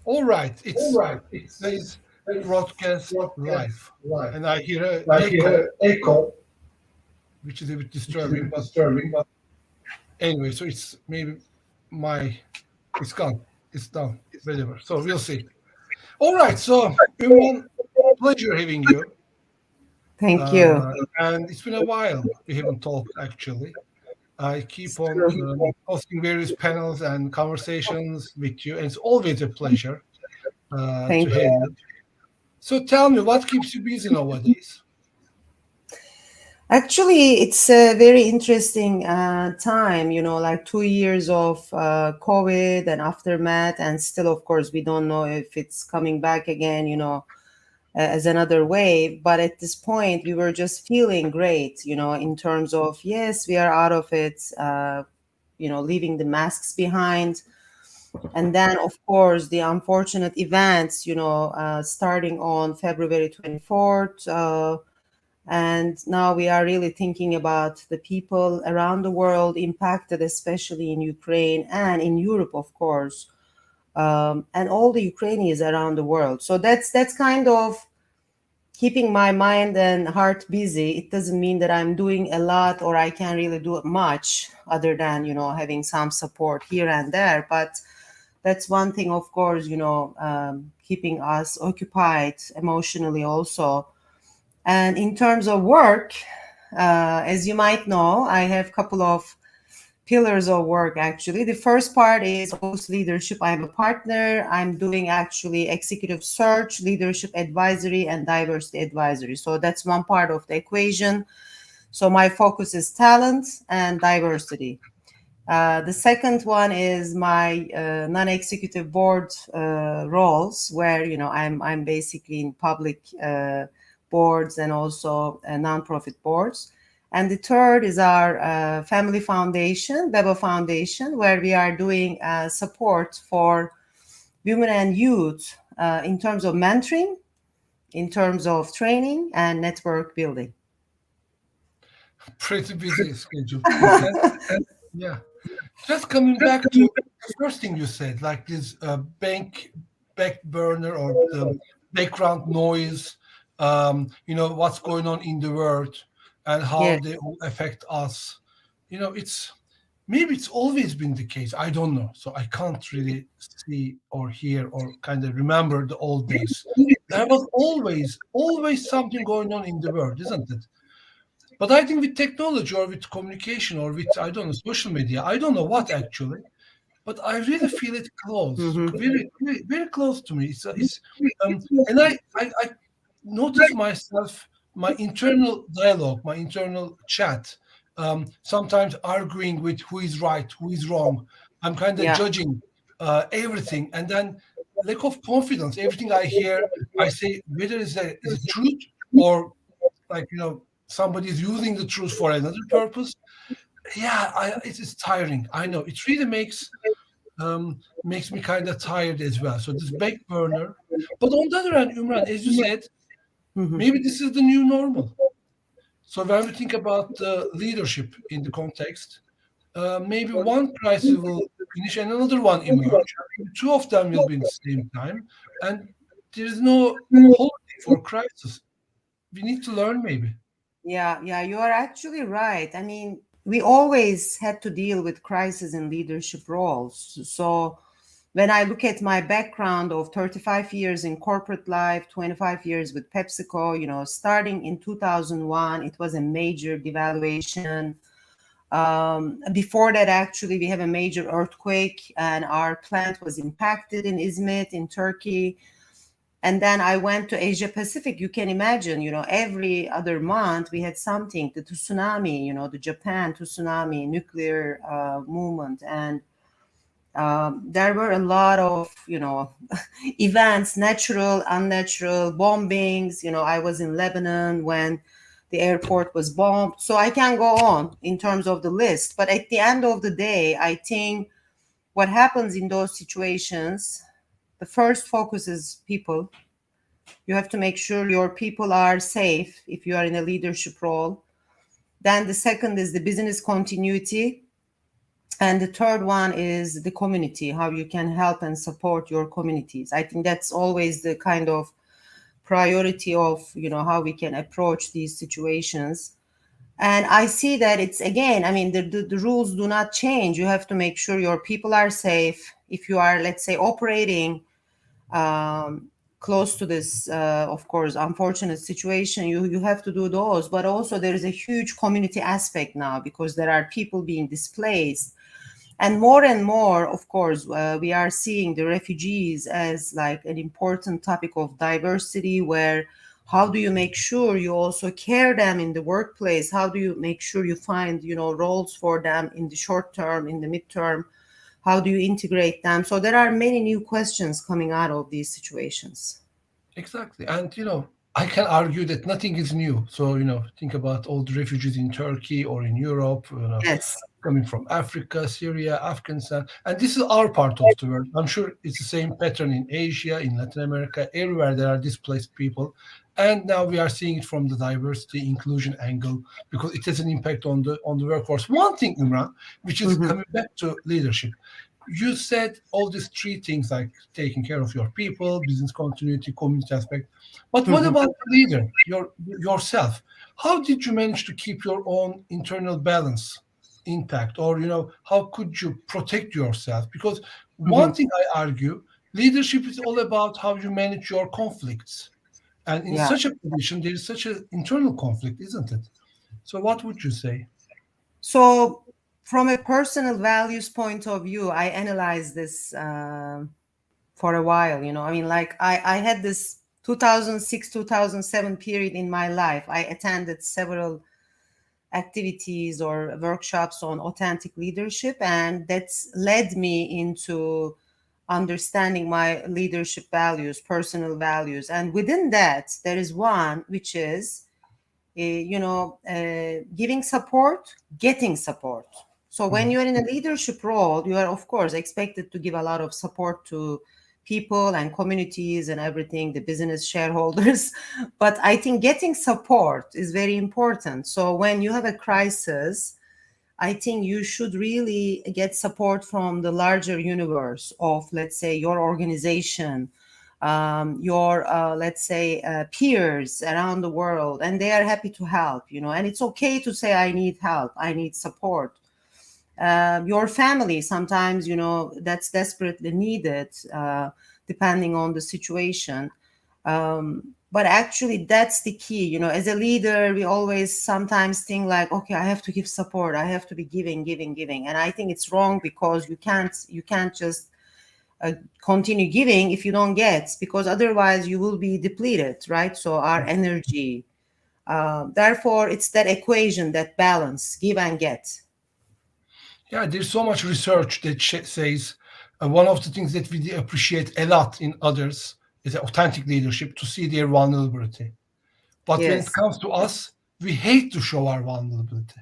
All right, All it's right, it's says it's broadcast broadcast live, live. and I hear an I echo, hear an echo, which is a bit which is a disturbing. bit But disturbing, but anyway, so it's maybe my it's gone, it's done, whatever. So we'll see. All right, so Ümran, pleasure having you. Thank you. And it's been a while we haven't talked actually. I keep It's on true. hosting various panels and conversations with you, and it's always a pleasure to Thank have you. you. So tell me, what keeps you busy nowadays? Actually, it's a very interesting time, like 2 years of COVID and aftermath. And still, of course, we don't know if it's coming back again, as another wave. But at this point, we were just feeling great, in terms of, yes, we are out of it, leaving the masks behind. And then, of course, the unfortunate events, starting on February 24th. And now we are really thinking about the people around the world impacted, especially in Ukraine and in Europe, of course, and all the Ukrainians around the world. So that's kind of keeping my mind and heart busy. It doesn't mean that I'm doing a lot or I can really do much other than having some support here and there. But that's one thing, of course, keeping us occupied emotionally also. And in terms of work, as you might know, I have a couple of pillars of work actually. The first part is OS leadership. I'm a partner. I'm doing actually executive search, leadership advisory, and diversity advisory. So that's one part of the equation. So my focus is talent and diversity. The second one is my non-executive board roles, where I'm basically in public boards and also nonprofit boards. And the third is our family foundation, Beba Foundation, where we are doing support for women and youth in terms of mentoring, in terms of training and network building. Pretty busy schedule. And yeah, just coming back to the first thing you said, like this back burner or the background noise, what's going on in the world and how Yes. they all affect us. It's maybe it's always been the case. I don't know. So I can't really see or hear or kind of remember the old days. There was always something going on in the world, isn't it? But I think with technology or with communication or with, I don't know, social media, I don't know what actually, but I really feel it close, Mhm. very, very, very close to me. And I notice myself, my internal dialogue, my internal chat, sometimes arguing with who is right, who is wrong. I'm kind of Yeah. judging everything, and then lack of confidence. Everything I hear, I say whether is it truth or like somebody is using the truth for another purpose. Yeah, it's tiring. I know it really makes me kind of tired as well. So this back burner. But on the other hand, Umran, as you said, Mhm. maybe this is the new normal. So when we think about leadership in the context, maybe one crisis will finish and another one emerge. Maybe two of them will be in the same time, and there is no holiday for crisis. We need to learn maybe. Yeah, you are actually right. I mean, we always had to deal with crisis in leadership roles. So when I look at my background of 35 years in corporate life, 25 years with PepsiCo, starting in 2001, it was a major devaluation. Before that, actually, we have a major earthquake and our plant was impacted in Izmit in Turkey. And then I went to Asia Pacific. You can imagine, every other month we had something, the tsunami, the Japan tsunami, nuclear movement. And there were a lot of, events, natural, unnatural, bombings. I was in Lebanon when the airport was bombed. So I can go on in terms of the list. But at the end of the day, I think what happens in those situations, the first focus is people. You have to make sure your people are safe if you are in a leadership role. Then the second is the business continuity. And the third one is the community, how you can help and support your communities. I think that's always the kind of priority of, how we can approach these situations. And I see that it's, again, I mean, the rules do not change. You have to make sure your people are safe. If you are, let's say, operating um, close to this, of course, unfortunate situation, you have to do those. But also there is a huge community aspect now, because there are people being displaced. And more, of course, we are seeing the refugees as like an important topic of diversity, where how do you make sure you also care them in the workplace? How do you make sure you find, roles for them in the short term, in the midterm? How do you integrate them? So there are many new questions coming out of these situations. Exactly. And, I can argue that nothing is new. So, think about all the refugees in Turkey or in Europe, Yes. coming from Africa, Syria, Afghanistan. And this is our part of the world. I'm sure it's the same pattern in Asia, in Latin America, everywhere there are displaced people. And now we are seeing it from the diversity inclusion angle, because it has an impact on the workforce. One thing, Imran, which is Mhm, coming back to leadership. You said all these three things, like taking care of your people, business continuity, community aspect. But what mhm. about the leader, yourself? How did you manage to keep your own internal balance intact? Or, how could you protect yourself? Because one Mhm. thing I argue, leadership is all about how you manage your conflicts. And in Yeah. such a position, there is such an internal conflict, isn't it? So what would you say? So, from a personal values point of view, I analyzed this for a while. I mean, like I had this 2006, 2007 period in my life. I attended several activities or workshops on authentic leadership, and that's led me into understanding my leadership values, personal values. And within that, there is one which is giving support, getting support. So when Mhm. you're in a leadership role, you are, of course, expected to give a lot of support to people and communities and everything, the business shareholders. But I think getting support is very important. So when you have a crisis, I think you should really get support from the larger universe of, let's say, your organization, your, let's say, peers around the world, and they are happy to help, and it's okay to say, I need help, I need support. Your family, sometimes, that's desperately needed, depending on the situation. But actually, that's the key. As a leader, we always sometimes think like, okay, I have to give support, I have to be giving, and I think it's wrong, because you can't just uh, continue giving if you don't get, because otherwise you will be depleted, right? So our energy. Therefore, it's that equation, that balance, give and get. Yeah, there's so much research that says one of the things that we appreciate a lot in others is authentic leadership, to see their vulnerability. But when it Yes. comes to us, we hate to show our vulnerability.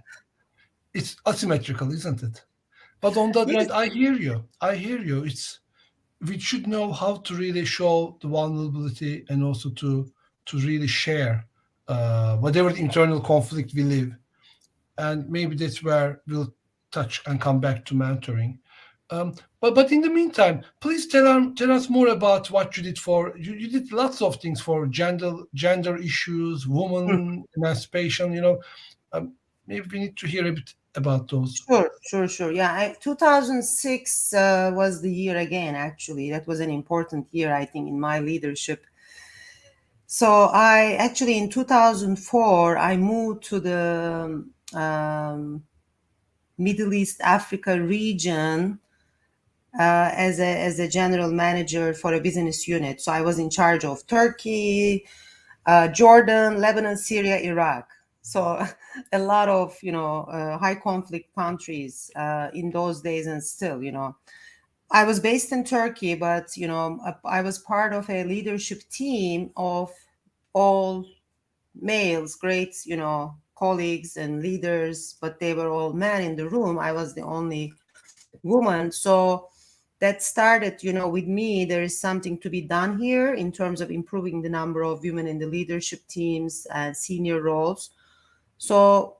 It's asymmetrical, isn't it? But on the other Yes. hand, I hear you. I hear you. We should know how to really show the vulnerability, and also to really share whatever internal conflict we live. And maybe that's where we'll touch and come back to mentoring. But in the meantime, please tell us more about what you did for you did lots of things for gender issues, woman emancipation. Um, Maybe we need to hear a bit about those. Sure. Yeah, 2006 was the year again, actually. That was an important year, I think, in my leadership. So I actually, in 2004, I moved to the Middle East Africa region as a general manager for a business unit. So I was in charge of Turkey, Jordan, Lebanon, Syria, Iraq. So a lot of high conflict countries in those days, and still, I was based in Turkey, but I was part of a leadership team of all males, great colleagues and leaders, but they were all men in the room. I was the only woman. So that started, with me. There is something to be done here in terms of improving the number of women in the leadership teams and senior roles. So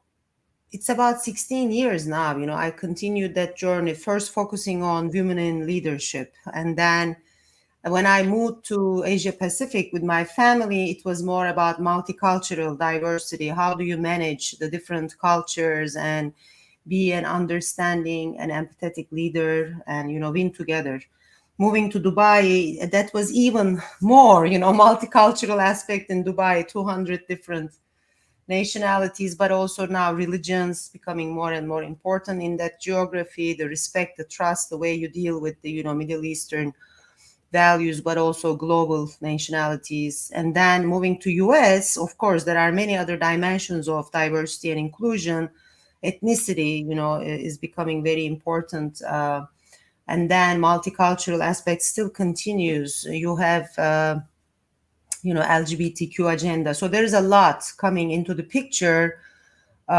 it's about 16 years now. I continued that journey, first focusing on women in leadership. And then when I moved to Asia Pacific with my family, it was more about multicultural diversity. How do you manage the different cultures and be an understanding and empathetic leader and, win together? Moving to Dubai, that was even more, multicultural aspect in Dubai, 200 different nationalities, but also now religions becoming more and more important in that geography, the respect, the trust, the way you deal with the, Middle Eastern values, but also global nationalities. And then moving to US, of course, there are many other dimensions of diversity and inclusion. Ethnicity, is becoming very important. And then multicultural aspect still continues. You have, LGBTQ agenda. So there's a lot coming into the picture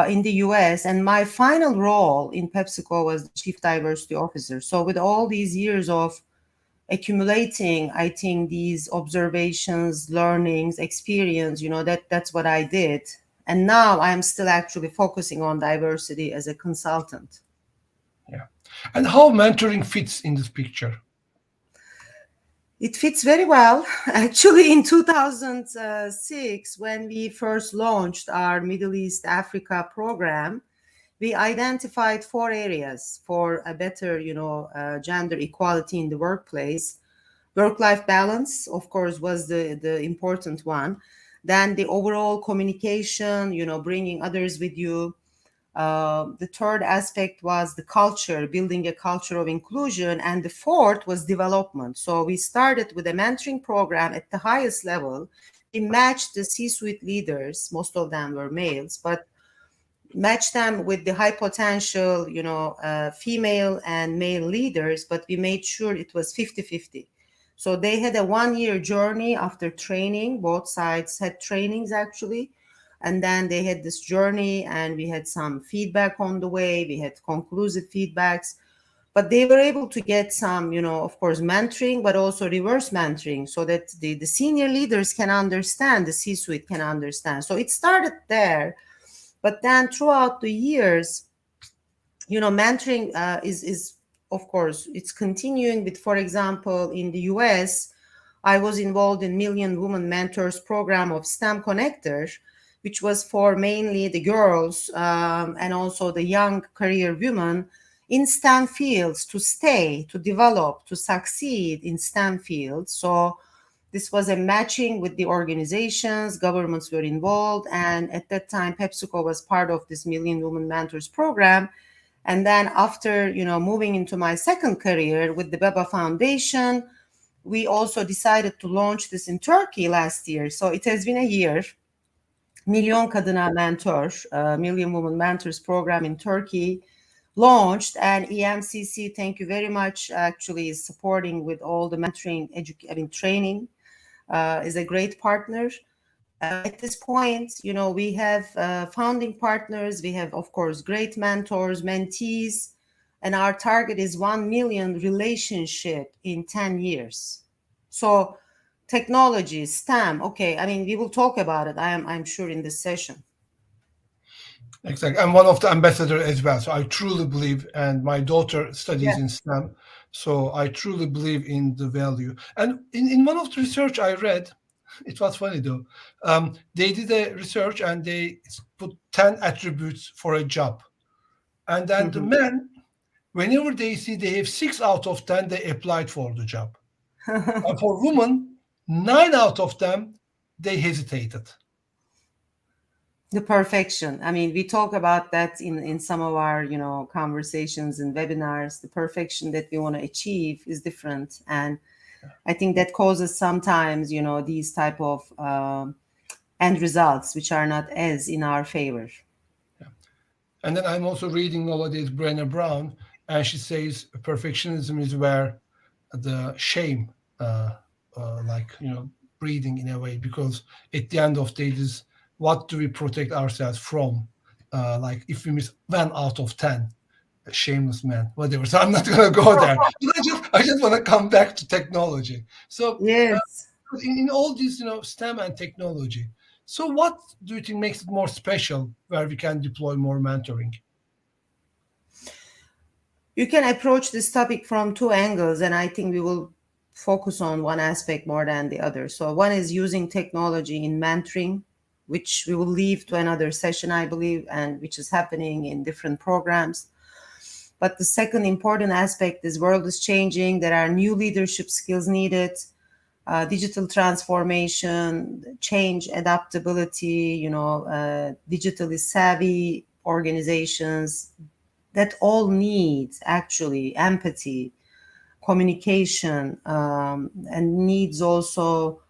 in the US. And my final role in PepsiCo was the Chief Diversity Officer. So with all these years of accumulating, I think, these observations, learnings, experience, that's what I did. And now I'm still actually focusing on diversity as a consultant. Yeah. And how mentoring fits in this picture? It fits very well. Actually, in 2006, when we first launched our Middle East Africa program, we identified 4 areas for a better, gender equality in the workplace. Work-life balance, of course, was the important one. Then the overall communication, bringing others with you. The third aspect was the culture, building a culture of inclusion. And the fourth was development. So we started with a mentoring program at the highest level. We matched the C-suite leaders, most of them were males, but match them with the high potential, female and male leaders, but we made sure it was 50-50. So they had a 1-year journey after training. Both sides had trainings actually. And then they had this journey and we had some feedback on the way. We had conclusive feedbacks, but they were able to get some, of course, mentoring, but also reverse mentoring so that the senior leaders can understand, the C-suite can understand. So it started there. But then throughout the years, mentoring is, of course, it's continuing with, for example, in the US, I was involved in Million Women Mentors program of STEM Connector, which was for mainly the girls and also the young career women in STEM fields to stay, to develop, to succeed in STEM fields. So this was a matching with the organizations, governments were involved. And at that time, PepsiCo was part of this Million Women Mentors program. And then after, moving into my second career with the BEBA Foundation, we also decided to launch this in Turkey last year. So it has been a year. Milyon Kadına Mentor, Million Women Mentors program in Turkey launched, and EMCC, thank you very much, actually is supporting with all the mentoring, training, is a great partner. At this point, we have founding partners. We have, of course, great mentors, mentees, and our target is 1 million relationship in 10 years. So technology, STEM, okay, we will talk about it, I'm sure, in this session. Exactly. I'm one of the ambassadors as well. So I truly believe, and my daughter studies in STEM. So I truly believe in the value. And in one of the research I read, it was funny though. They did a research and they put 10 attributes for a job. And then the men, whenever they see they have 6 out of 10, they applied for the job. And for women, 9 out of them, they hesitated. The perfection. We talk about that in some of our, conversations and webinars. The perfection that we want to achieve is different. And I think that causes sometimes, these type of end results, which are not as in our favor. Yeah. And then I'm also reading nowadays Brené Brown, and she says perfectionism is where the shame, breathing in a way, because at the end of the day, is what do we protect ourselves from? If we miss 1 out of 10, a shameless man, whatever. So I'm not going to go there. I just want to come back to technology. So yes, in all this, STEM and technology. So what do you think makes it more special where we can deploy more mentoring? You can approach this topic from two angles, and I think we will focus on one aspect more than the other. So, one is using technology in mentoring, which we will leave to another session, I believe, and which is happening in different programs. But the second important aspect is world is changing. There are new leadership skills needed, digital transformation, change, adaptability, digitally savvy organizations that all need actually empathy, communication, and needs also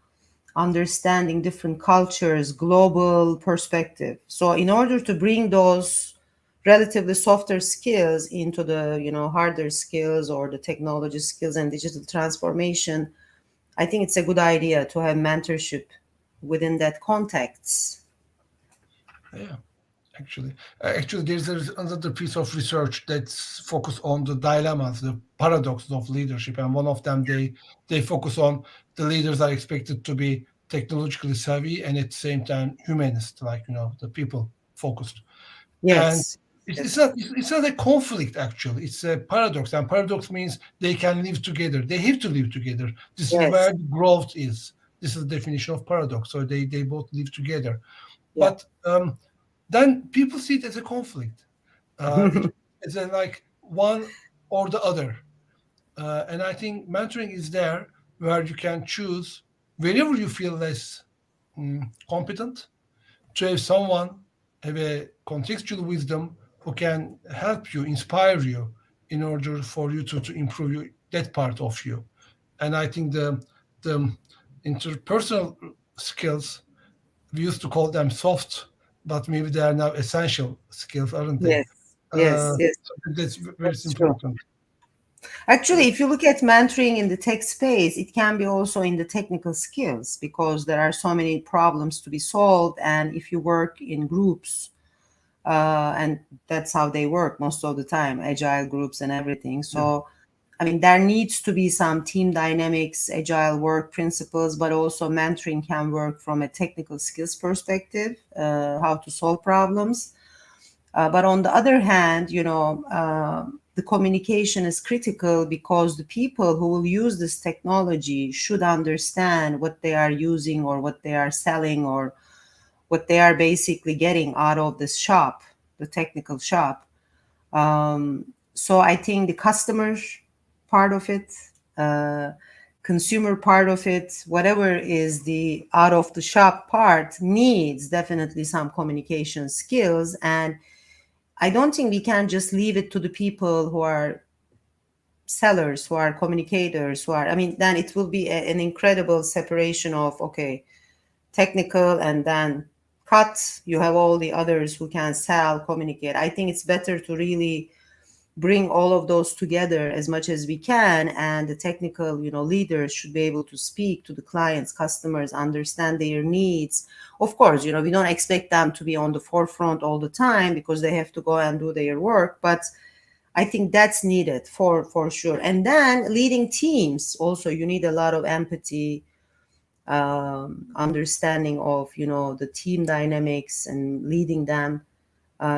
understanding different cultures, global perspective. So in order to bring those relatively softer skills into the harder skills or the technology skills and digital transformation, I think it's a good idea to have mentorship within that context. Yeah. Actually, there's another piece of research that's focused on the dilemmas, the paradoxes of leadership, and one of them they focus on the leaders are expected to be technologically savvy and at the same time humanist, like the people focused. And Yes, it's yes, not it's not a conflict actually. It's a paradox, and paradox means they can live together. They have to live together. This is yes, where the growth is. This is the definition of paradox. So they both live together, yeah. but then people see it as a conflict. It is a, like one or the other, and I think mentoring is there where you can choose wherever you feel less competent to have someone have a contextual wisdom who can help you, inspire you, in order for you to improve that part of you. And I think the interpersonal skills, we used to call them soft, but maybe they are now essential skills, aren't they? Yes, yes, yes, So that's very that's true. important. Actually, if you look at mentoring in the tech space, it can be also in the technical skills because there are so many problems to be solved. And if you work in groups, and that's how they work most of the time, agile groups and everything. Yeah. So, I mean, there needs to be some team dynamics, agile work principles, but also mentoring can work from a technical skills perspective, how to solve problems. But on the other hand, the communication is critical because the people who will use this technology should understand what they are using or what they are selling or what they are basically getting out of this shop, the technical shop. So I think the customer part of it, uh, consumer part of it, whatever is the out of the shop part, needs definitely some communication skills. And I don't think we can just leave it to the people who are sellers, who are communicators, I mean, then it will be an incredible separation of, okay, technical and then cut. You have all the others who can sell, communicate. I think it's better to really bring all of those together as much as we can, and the technical leaders should be able to speak to the clients, customers, understand their needs. Of course, we don't expect them to be on the forefront all the time because they have to go and do their work, but I think that's needed for sure. And then leading teams also, you need a lot of empathy, understanding of the team dynamics and leading them.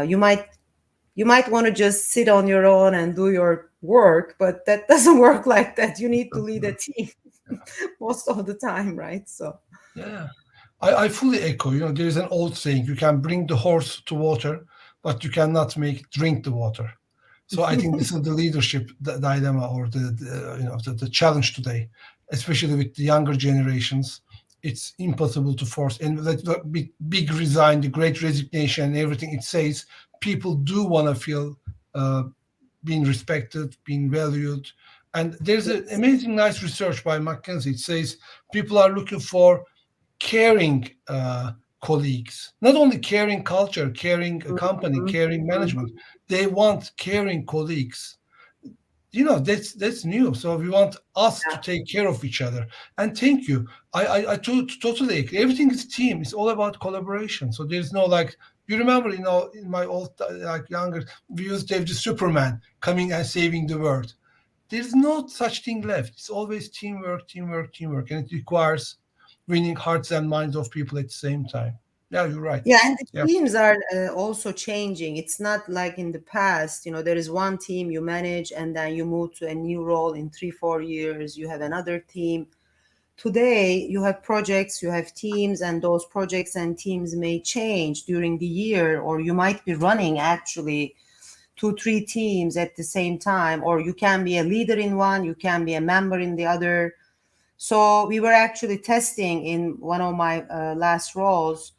You might want to just sit on your own and do your work, but that doesn't work like that. You need to lead a team most of the time, right? So, Yeah. I fully echo. There is an old saying: you can bring the horse to water, but you cannot make it drink the water. So I think this is the leadership dilemma, or the challenge today, especially with the younger generations. It's impossible to force. And that big resign, the Great Resignation, and everything it says, people do want to feel uh, being respected, being valued. And there's an yes. amazing, nice research by McKinsey. It says people are looking for caring colleagues, not only caring culture, caring company, Mhm, caring management. mhm. They want caring colleagues. That's new. So we want us to Yeah. take care of each other. And thank you. I totally agree. Everything is team. It's all about collaboration. So there's no like. You remember, in my old like younger, we used to have the Superman coming and saving the world. There's no such thing left. It's always teamwork, teamwork, teamwork, and it requires winning hearts and minds of people at the same time. Yeah, you're right. Yeah, and the Yeah, teams are also changing. It's not like in the past, there is one team you manage and then you move to a new role in 3, 4 years, you have another team. Today, you have projects, you have teams, and those projects and teams may change during the year, or you might be running actually 2, 3 teams at the same time, or you can be a leader in one, you can be a member in the other. So we were actually testing in one of my last roles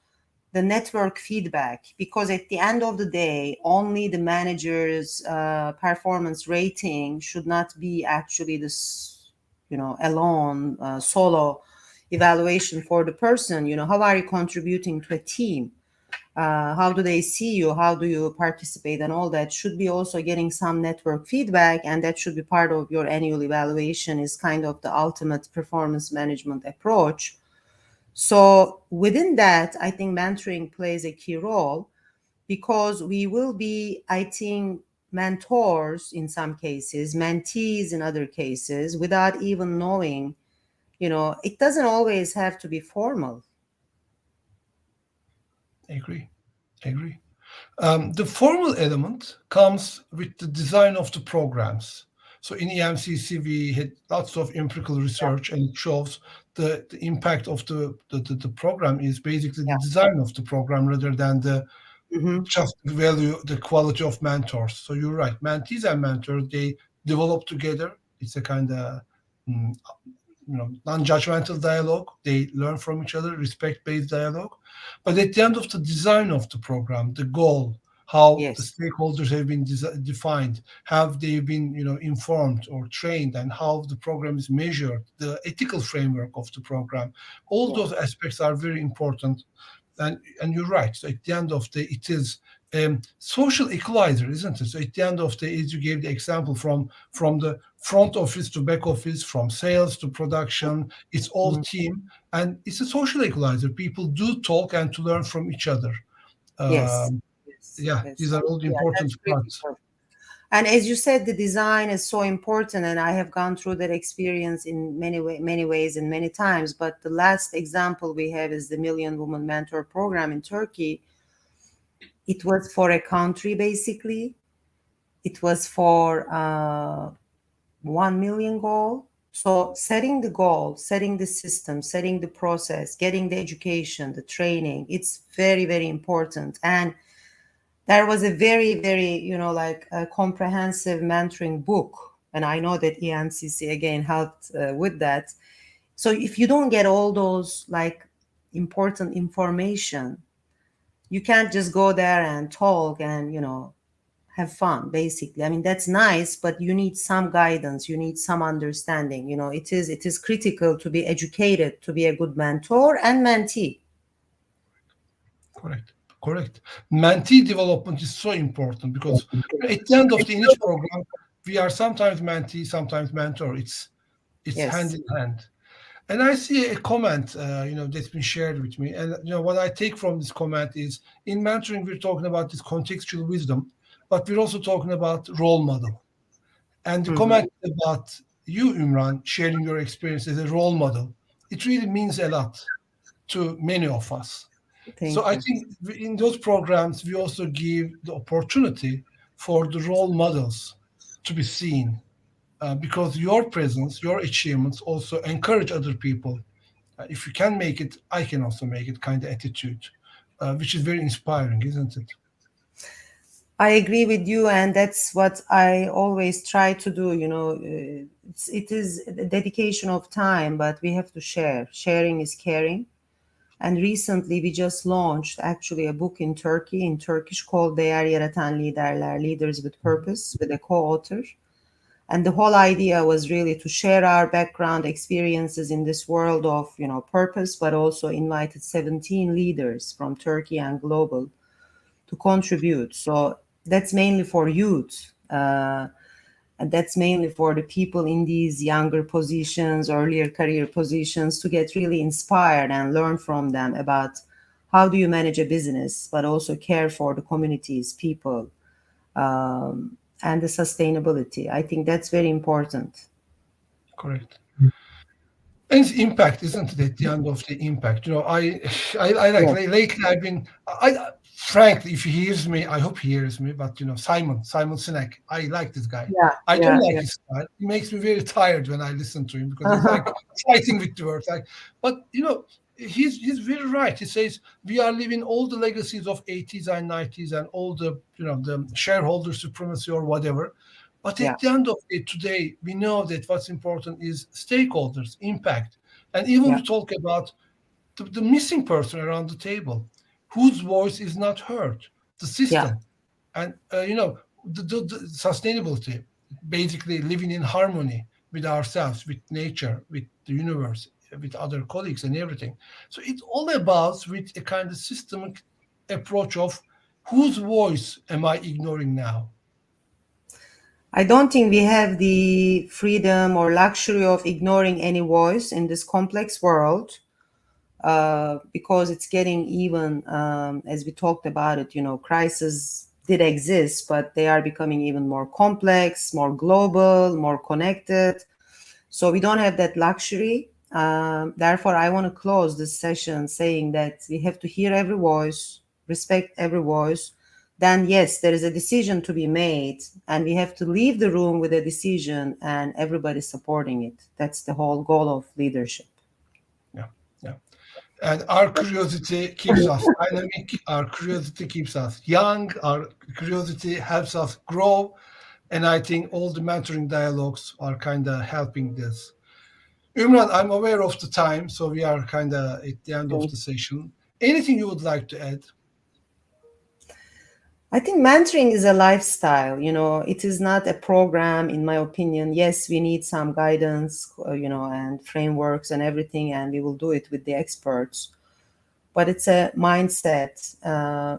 the network feedback, because at the end of the day only the manager's performance rating should not be actually this alone solo evaluation for the person. How are you contributing to a team? How do they see you? How do you participate? And all that should be also getting some network feedback, and that should be part of your annual evaluation. Is kind of the ultimate performance management approach. So within that, I think mentoring plays a key role, because we will be, I think, mentors in some cases, mentees in other cases, without even knowing. It doesn't always have to be formal. I agree. I agree. The formal element comes with the design of the programs. So in EMCC, we had lots of empirical research, and it shows the impact of the program is basically the Yeah. design of the program rather than the Hmm. just value, the quality of mentors. So you're right. Mentees and mentors, they develop together. It's a kind of non-judgmental dialogue. They learn from each other, respect-based dialogue. But at the end of the design of the program, the goal, how the Yes. stakeholders have been defined, have they been informed or trained, and how the program is measured, the ethical framework of the program, all Yeah. those aspects are very important. And you're right. So at the end of the, it is social equalizer, isn't it? So at the end of the, as you gave the example from the front office to back office, from sales to production, it's all Mhm. team, and it's a social equalizer. People do talk and to learn from each other. Yes. Um, Yes. yeah, Yes. these are all the Yeah, important that's parts. critical. And as you said, the design is so important, and I have gone through that experience in many ways and many times. But the last example we have is the Million Woman Mentor Program in Turkey. It was for a country, basically. It was for 1 million goal. So setting the goal, setting the system, setting the process, getting the education, the training, it's very, very important. And there was a very, very, like a comprehensive mentoring book. And I know that EMCC again helped with that. So if you don't get all those like important information, you can't just go there and talk and, have fun, basically. I mean, that's nice, but you need some guidance, you need some understanding. It is critical to be educated, to be a good mentor and mentee. Correct. Correct. Mentee development is so important because at the end of the English program, we are sometimes mentee, sometimes mentor. It's hand Yes. in hand. And I see a comment, that's been shared with me. And what I take from this comment is, in mentoring, we're talking about this contextual wisdom, but we're also talking about role model. And the Mhm. comment about you, Imran, sharing your experience as a role model, it really means a lot to many of us. So Thank I you. think in those programs, we also give the opportunity for the role models to be seen, because your presence, your achievements also encourage other people. If you can make it, I can also make it kind of attitude, which is very inspiring, isn't it? I agree with you, and that's what I always try to do. It is a dedication of time, but we have to share. Sharing is caring. And recently, we just launched actually a book in Turkey, in Turkish, called Değer Yaratan Liderler, Leaders with Purpose, with a co-author. And the whole idea was really to share our background experiences in this world of, purpose, but also invited 17 leaders from Turkey and global to contribute. So that's mainly for youth. And that's mainly for the people in these younger positions, earlier career positions, to get really inspired and learn from them about how do you manage a business, but also care for the communities, people, and the sustainability. I think that's very important. Correct. And it's impact, isn't it? At the end of the impact, I like Yes. lately. Frankly, if he hears me, I hope he hears me. But Simon Sinek, I like this guy. Yeah. I don't Yeah. like Yeah. his style. He makes me very tired when I listen to him because he's like fighting with the words. But he's very right. He says we are living all the legacies of 80s and 90s and all the the shareholder supremacy or whatever. But Yeah. at the end of it, today, we know that what's important is stakeholders, impact. And even Yeah. we talk about the missing person around the table, whose voice is not heard, the Yeah. system. And, the sustainability, basically living in harmony with ourselves, with nature, with the universe, with other colleagues and everything. So it's all about with a kind of systemic approach of whose voice am I ignoring now? I don't think we have the freedom or luxury of ignoring any voice in this complex world, because it's getting even, as we talked about it, crises did exist, but they are becoming even more complex, more global, more connected. So we don't have that luxury. Therefore, I want to close this session saying that we have to hear every voice, respect every voice. Then, yes, there is a decision to be made, and we have to leave the room with a decision and everybody supporting it. That's the whole goal of leadership. Yeah, yeah. And our curiosity keeps us dynamic. Our curiosity keeps us young. Our curiosity helps us grow. And I think all the mentoring dialogues are kind of helping this. Imran, I'm aware of the time, so we are kind of at the end of the session. Anything you would like to add? I think mentoring is a lifestyle. It is not a program, in my opinion. Yes, we need some guidance, and frameworks and everything, and we will do it with the experts. But it's a mindset,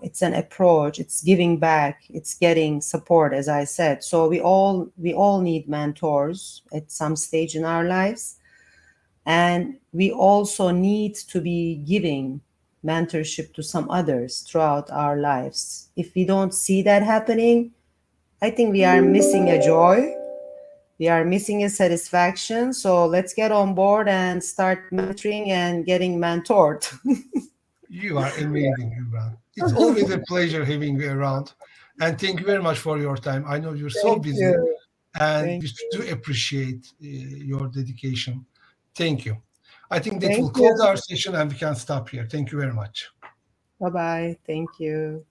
it's an approach, it's giving back, it's getting support, as I said. So we all need mentors at some stage in our lives, and we also need to be giving mentorship to some others throughout our lives. If we don't see that happening, I think we are missing a joy, we are missing a satisfaction. So let's get on board and start mentoring and getting mentored. You are amazing, Imran. It's always a pleasure having you around. And thank you very much for your time. I know you're so Thank busy, you. and Thank we do appreciate your dedication. Thank you. I think that Thank will close you. our session and we can stop here. Thank you very much. Bye bye. Thank you.